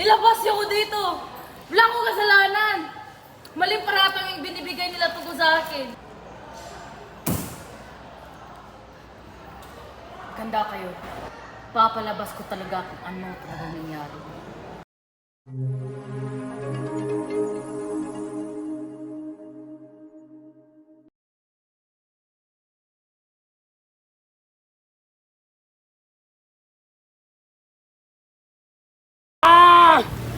Ilabas niyo ko dito. Wala akong kasalanan. Maling paratang yung binibigay nila tungkol sa akin. Ganda kayo. Papalabas ko talaga kung ano talaga nangyari.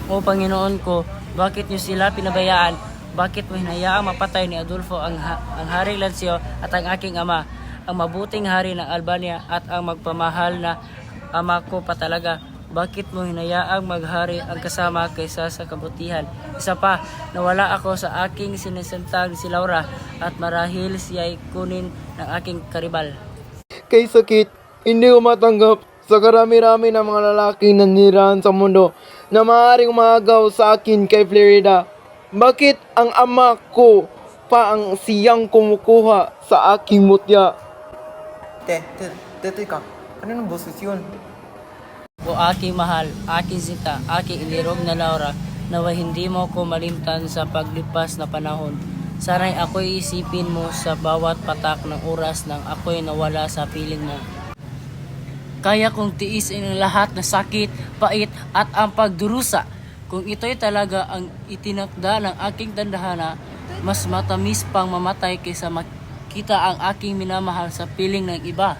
O Panginoon ko, bakit niyo sila pinabayaan? Bakit mo hinayaang mapatay ni Adolfo ang Haring Lansio at ang aking ama, ang mabuting hari ng Albania at ang magpamahal na ama ko pa talaga? Bakit mo hinayaang maghari ang kasama kaysa sa kabutihan? Isa pa, nawala ako sa aking sinisentang si Laura at marahil siya'y kunin ng aking karibal. Kay sakit, hindi ko matanggap sa karami-rami ng mga lalaking nanirahan sa mundo na maaaring umagaw sa akin kay Florida. Bakit ang ama ko pa ang siyang kumukuha sa aking mutya? Teka, kaninong boses yun? O aking mahal, aking sinta, aking inirog na Laura, nawa hindi mo ko malimtan sa paglipas na panahon. Sana'y ako'y isipin mo sa bawat patak ng oras nang ako'y nawala sa piling mo. Kaya kong tiisin ang lahat na sakit, pait at ang pagdurusa. Kung ito'y talaga ang itinakda ng aking tandahana, mas matamis pang mamatay kaysa makita ang aking minamahal sa piling ng iba.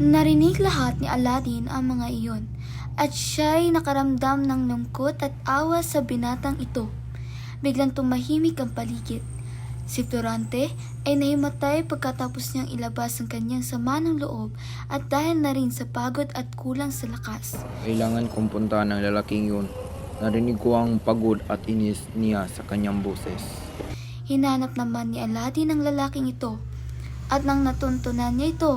Narinig lahat ni Aladdin ang mga iyon, at siya'y nakaramdam ng lungkot at awa sa binatang ito. Biglang tumahimik ang paligid. Si Florante ay nahimatay pagkatapos niyang ilabas ang kanyang sama ng loob at dahil na rin sa pagod at kulang sa lakas. Kailangan kong puntahan ng lalaking yun. Narinig ko ang pagod at inis niya sa kanyang boses. Hinanap naman ni Aladdin ang lalaking ito, at nang natuntunan niya ito,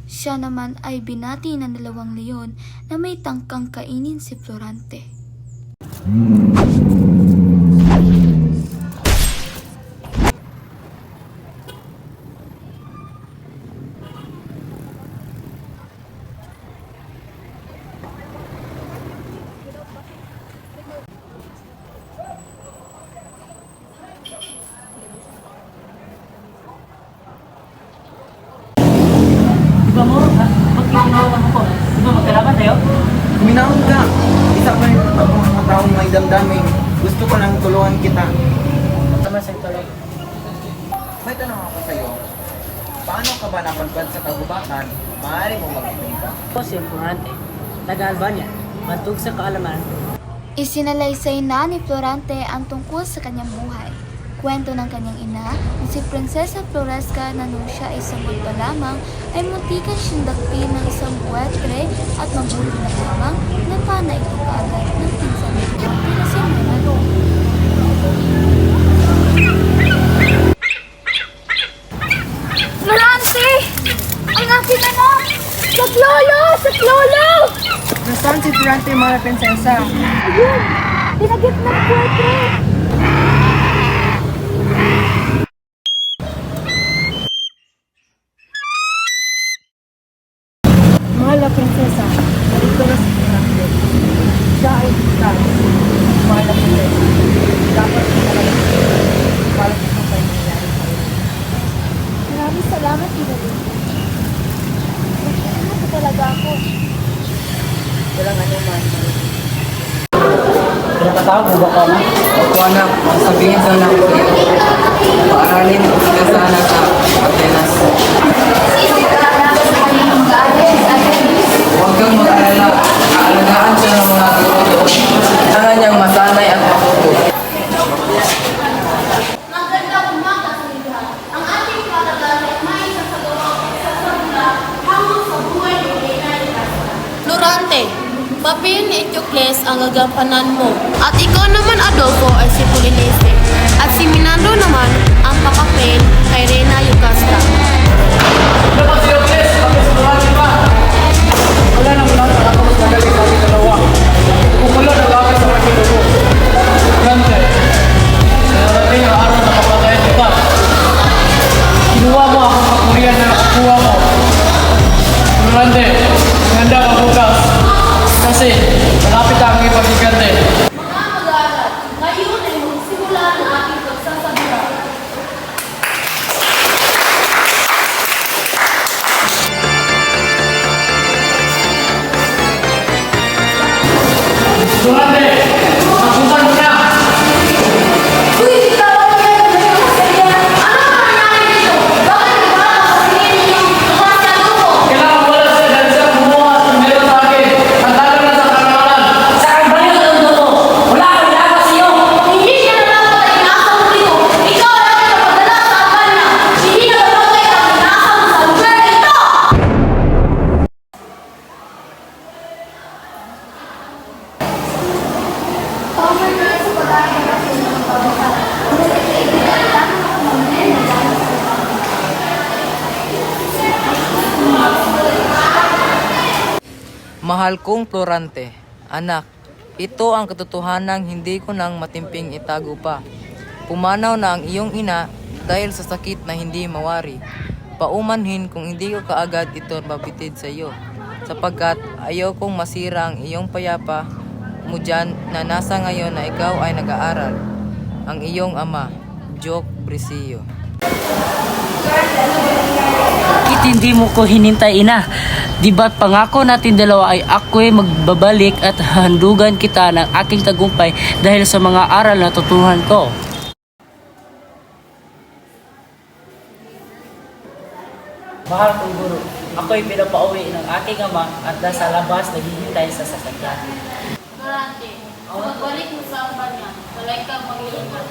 siya naman ay binati ng 2 leon na may tangkang kainin si Florante. Diba mo? Bakit ginawa mo ko? Diba magkalaban tayo? Kuminahon ka! Isa pa rin ang mga taong may damdamin. Gusto ko lang tulungan kita. Tama sa tuloy. May tanong ako sa'yo. Paano ka ba napadpad sa kagubatan? Maaari mong mag-ibig ka. Ako si Florante, taga-Albania, matug sa kaalaman. Isinalaysay na ni Florante ang tungkol sa kanyang buhay. Kwento ng kanyang ina na si Prinsesa Floresca na nung siya ay sampol pa lamang ay muntikan siyang dakpin ng isang buwetre at mabuti na lamang napana ito kaagad ng pinsan ni Florante na si Manalo. Florante! Ang aking anak! Saklolo! Saklolo! Nasaan si Florante, mga prinsesa? Ayun! Dinagit ng buwetre! Mahal na prinsesa, narito na si Florante. Siya ay isang mahal na prinsesa. Dapat mo talaga para sa kung kayo nangyayari sa iyo. Maraming salamat, Ibalin. Ano ko talaga ako? Walang anuman. Pinapatawag mo ba ka na? Opo anak, sabihin sana ko sa iyo. Paaralin ka sana sa Atenas. Huwag kang mag-alala. Aalagaan siya ng mga guro. Kailangan niyang masanay at makuto. Magandang umaga sa inyo. Ang ating patagal ay may sasagawa sa sabula hango sa buhay ng Reyna ni Castro. Florante, papel ni Eteocles ang gagampanan mo. At ikaw naman, Adolfo, ay si Pulinese. At si Minando naman ang papapel kay Reyna Yugasta. Wala nang mula sa ako sa galing sa aking dalawa. Kung wala nag-aakit sa aking dugo. Florante, narating ang araw na kapatayan kita. Kinuha mo akong kapurihan na nakukuha mo. Florante, handa ka bukas. Kasi malapit ang ipagigante. Mahal kong Florante, anak, ito ang katotohanang hindi ko nang matimping itago pa. Pumanaw na ang iyong ina dahil sa sakit na hindi mawari. Paumanhin kung hindi ko kaagad ito mabitid sa iyo, sapagkat ayaw kong masira ang iyong payapa mo dyan na nasa ngayon na ikaw ay nag-aaral. Ang iyong ama, Joke Brisillo. Bakit hindi mo ko hinintay, ina? Di ba't pangako natin dalawa ay ako'y magbabalik at handugan kita ng aking tagumpay dahil sa mga aral na tutuhan ko? Mahal kong guro, ako'y pinapauwi ng aking ama at nasa labas naghihintay sa sasakyan. Florante, magbalik mo sa amban niya. Walay kang mag-iingat.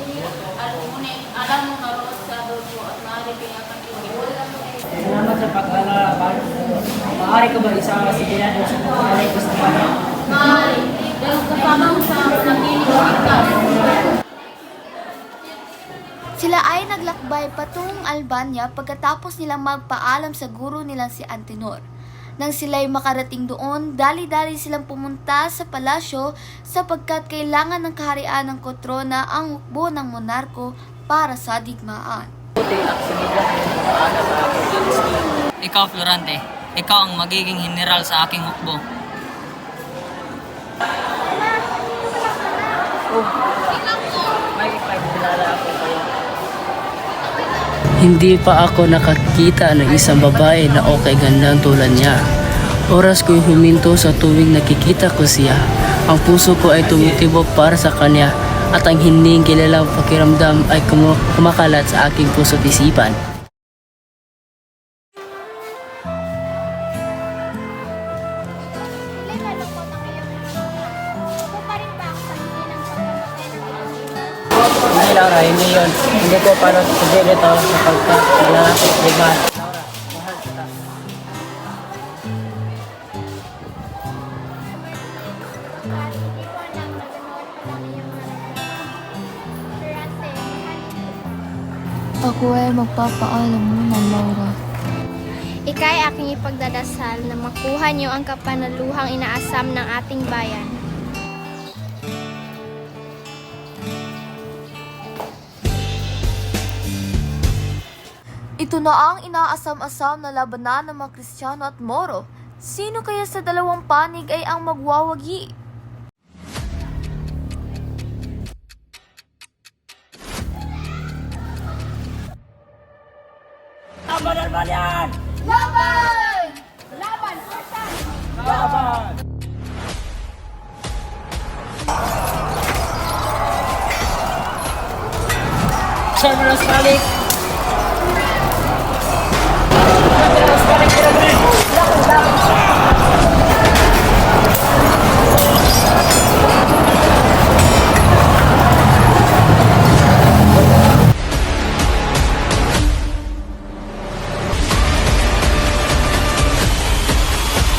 Alam mo naroon sa Adolfo at maaari pinakakingin. Salamat sa pag-alala. Maaari ka ba isama si Dinado sa pag-alala ko sa kanya? Maaari. Dahil kasama mo sa nagiling ligtas. Sila ay naglakbay patungong Albania pagkatapos nilang magpaalam sa guro nilang si Antenor. Nang sila'y makarating doon, dali-dali silang pumunta sa palasyo sapagkat kailangan ng kaharian ng Kotrona ang hukbo ng monarko para sa digmaan. Ikaw, Florante, ikaw ang magiging general sa aking hukbo. Hindi pa ako nakakita ng isang babae na okay gandang tulad niya. Oras ko'y huminto sa tuwing nakikita ko siya. Ang puso ko ay tumitibok para sa kanya at ang hindi kilalang pakiramdam ay kumakalat sa aking puso't isipan. Hindi, Laura, hindi yun. Hindi ko paano sabihin ito sapagkat malalaki at ligahan. Laura, mahal kita. Ako ay magpapaalam muna, Laura. Ika'y aking ipagdadasal na makuha niyo ang kapanaluhang inaasam ng ating bayan. Ito na ang inaasam-asam na labanan ng mga Kristiyano at Moro. Sino kaya sa dalawang panig ay ang magwawagi? Laban yan! Laban! Laban! Generals balik! Generals balik!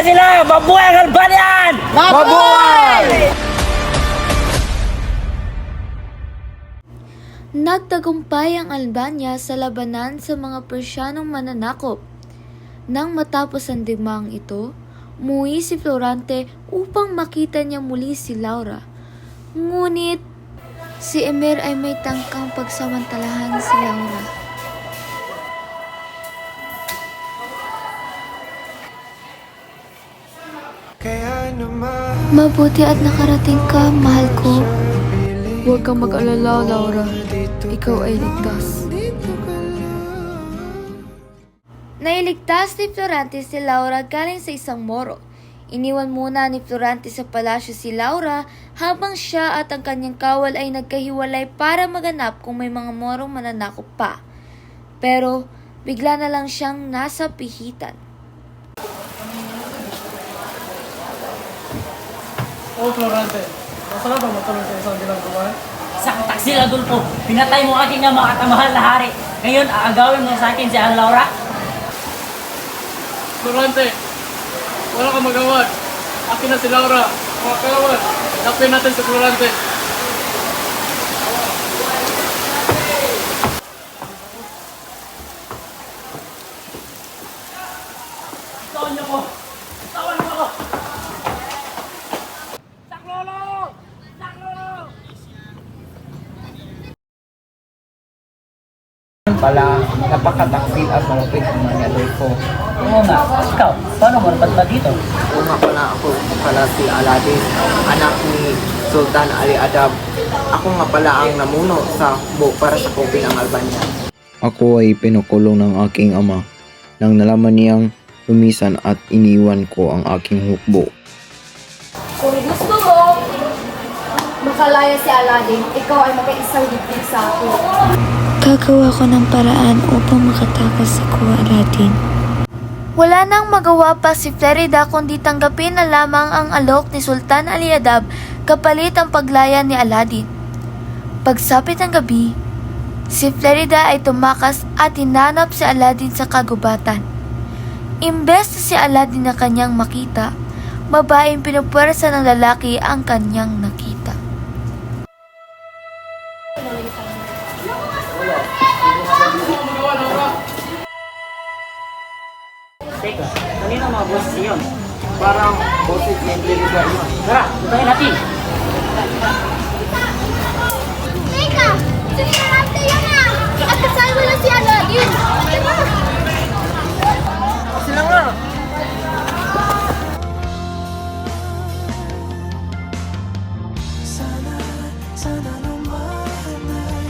Sila! Mabuhay ang Albanian! Mabuhay! Nagtagumpay ang Albania sa labanan sa mga Persyanong mananakop. Nang matapos ang digmaang ito, umuwi si Florante upang makita niya muli si Laura. Ngunit si Emir ay may tangkang pagsamantalahan si Laura. Mabuti at nakarating ka, mahal ko. Huwag kang mag-alala, Laura. Ikaw ay ligtas. Nailigtas ni Florante si Laura galing sa isang Moro. Iniwan muna ni Florante sa palasyo si Laura habang siya at ang kanyang kawal ay nagkahiwalay para maganap kung may mga Morong mananakop pa. Pero bigla na lang siyang nasa pihitan. Oh, Florante, masarap ba matulog sa isang ginagawa? Sa taksil, Adolfo, pinatay mo aking ama at ang mahal na hari. Ngayon, aagawin mo sa akin si Laura? Florante, wala kang magawad. Akin na si Laura. Mga kawan, hanapin natin si Florante. Tawan niyo ko! Tawan niyo ko! pala napakataksil at malupit ang nangyari ko. Oo nga, ikaw, paano mo napadpad dito? Oo nga pala, ako pala si Aladdin, anak ni Sultan Ali Adab. Ako nga pala ang namuno sa hukbo para sa kupin ang Albania. Ako ay pinukulong ng aking ama nang nalaman niyang lumisan at iniwan ko ang aking hukbo. Kung gusto mo makalaya si Aladdin, ikaw ay makaisang dibdib sa akin. Gagawa ko ng paraan upang makatakas ako, Aladdin. Wala nang magawa pa si Florida kundi tanggapin na lamang ang alok ni Sultan Ali Adab kapalit ang paglaya ni Aladdin. Pagsapit ng gabi, si Florida ay tumakas at hinanap si Aladdin sa kagubatan. Imbes na si Aladdin na kanyang makita, babaeng pinupwersa ng lalaki ang kanyang nakita. Teka, kanina mga boses iyon? Parang boses ni Florida yun. Tara, puntahin natin! Teka! Sinirante yan ah! At kasal mo na si Aladdin! Sila nga! Sana lumahan ay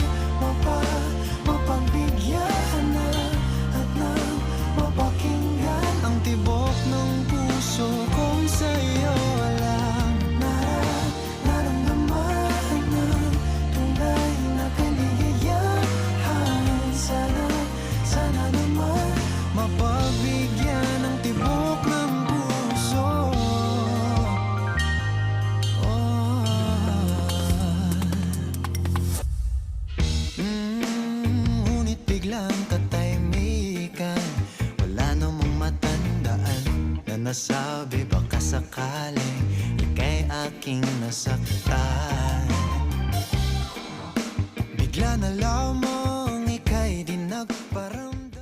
mapagbigyan na at nang mapakinggan ang tibok ng puso kong sa'yo walang naramdaman ng tunay na kaligayahan. Sana naman mapagbigyan ng tibok ng puso. Ngunit biglang katahimikan, wala namang matandaan na nasabi baka sakaling ika'y aking nasaktan. Bigla na lamang ika'y di nagparamdam.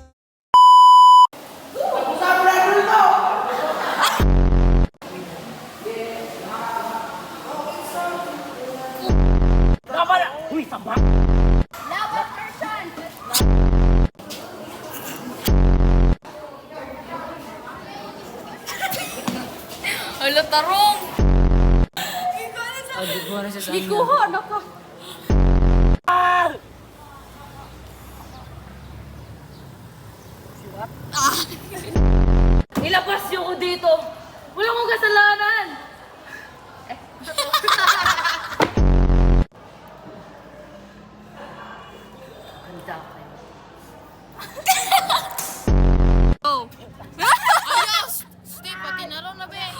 Hala, tarong! Ay, di ko na siya sa Di inyo. ko ha, naka. Ilabas niyo ko dito! Wala kong kasalanan! Handa kayo. Oh! Ayos! Steve, pati na raw na be!